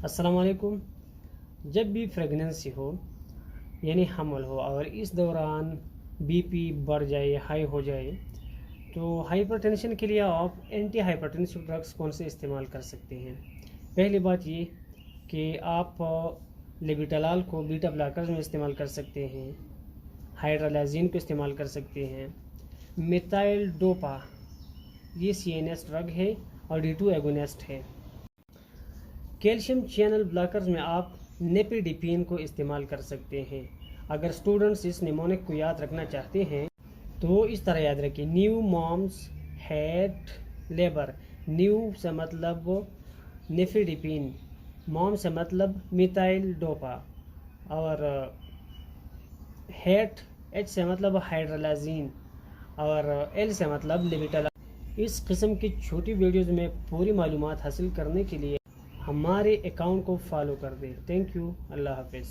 अस्सलाम वालेकुम। जब भी प्रेगनेंसी हो यानी हमल हो और इस दौरान बीपी बढ़ जाए, हाई हो जाए, तो हाइपरटेंशन के लिए आप एंटी हाइपरटेंसिव ड्रग्स कौन से इस्तेमाल कर सकते हैं। पहली बात ये कि आप लेबिटालाल को बीटा ब्लॉकर्स में इस्तेमाल कर सकते हैं, हाइड्रोलाजीन को इस्तेमाल कर सकते हैं। मिथाइल डोपा ये CNS ड्रग है और D2 एगोनिस्ट है। कैल्शियम चैनल ब्लॉकर्स में आप नेपिडिपिन को इस्तेमाल कर सकते हैं। अगर स्टूडेंट्स इस निमोनिक को याद रखना चाहते हैं तो इस तरह याद रखें, new moms had labour. New से मतलब नेफिडिपिन, मॉम से मतलब मिथाइल डोपा, और हैट H से मतलब हाइड्रोलाजीन, और L से मतलब लेबिटाल। इस किस्म की छोटी वीडियोज़ में पूरी मालूमात हासिल करने के लिए हमारे अकाउंट को फॉलो कर दें। Thank you. अल्लाह हाफिज़।